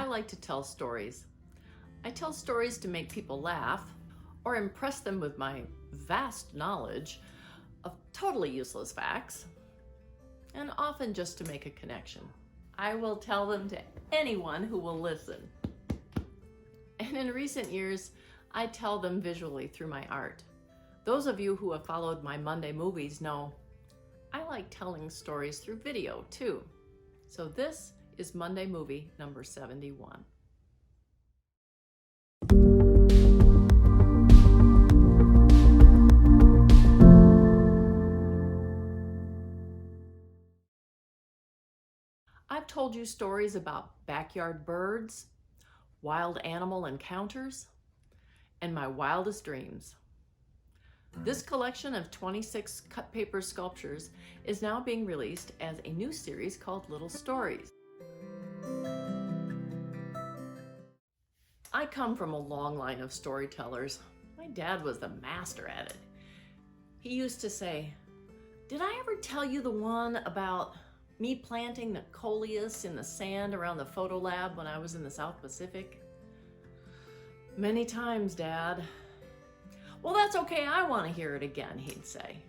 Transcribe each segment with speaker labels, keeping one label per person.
Speaker 1: I like to tell stories. I tell stories to make people laugh or impress them with my vast knowledge of totally useless facts, and often just to make a connection. I will tell them to anyone who will listen. And in recent years, I tell them visually through my art. Those of you who have followed my Monday movies know I like telling stories through video too. So this is Monday movie number 71. I've told you stories about backyard birds, wild animal encounters, and my wildest dreams. This collection of 26 cut paper sculptures is now being released as a new series called Little Stories. I come from a long line of storytellers. My dad was the master at it. He used to say, "Did I ever tell you the one about me planting the coleus in the sand around the photo lab when I was in the South Pacific?" "Many times, Dad." "Well, that's okay, I want to hear it again," he'd say.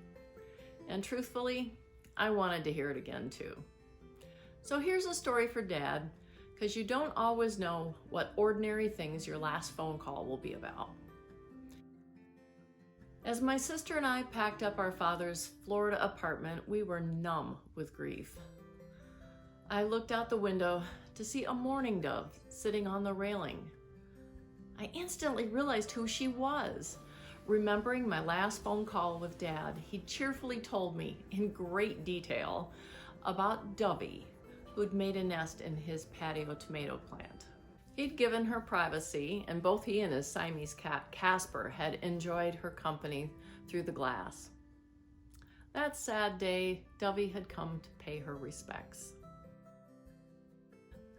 Speaker 1: And truthfully, I wanted to hear it again too. So here's a story for Dad, because you don't always know what ordinary things your last phone call will be about. As my sister and I packed up our father's Florida apartment, we were numb with grief. I looked out the window to see a mourning dove sitting on the railing. I instantly realized who she was. Remembering my last phone call with Dad, he cheerfully told me in great detail about Dovey, who'd made a nest in his patio tomato plant. He'd given her privacy, and both he and his Siamese cat, Casper, had enjoyed her company through the glass. That sad day, Dovey had come to pay her respects.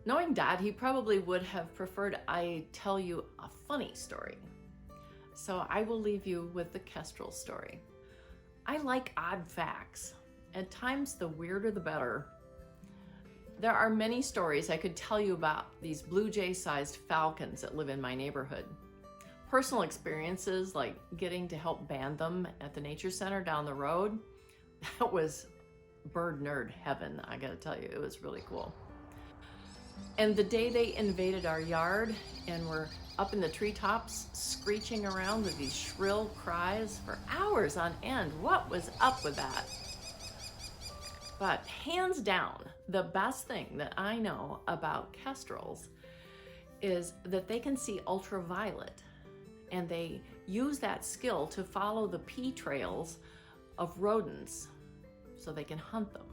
Speaker 1: Knowing Dad, he probably would have preferred I tell you a funny story. So I will leave you with the Kestrel story. I like odd facts. At times, the weirder the better. There are many stories I could tell you about these blue jay-sized falcons that live in my neighborhood. Personal experiences like getting to help band them at the nature center down the road. That was bird nerd heaven, I gotta tell you. It was really cool. And the day they invaded our yard and were up in the treetops screeching around with these shrill cries for hours on end. What was up with that? But hands down, the best thing that I know about kestrels is that they can see ultraviolet, and they use that skill to follow the pea trails of rodents so they can hunt them.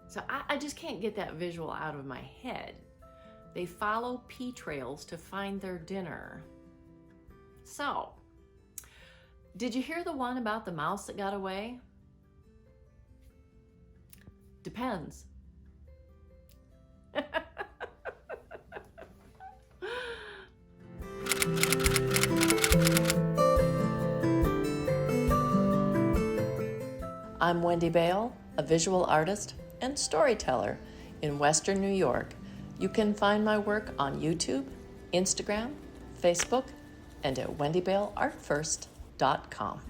Speaker 1: So I just can't get that visual out of my head. They follow pea trails to find their dinner. So, did you hear the one about the mouse that got away? Depends. I'm Wendy Bale, a visual artist and storyteller in Western New York. You can find my work on YouTube, Instagram, Facebook, and at wendybaleartfirst.com.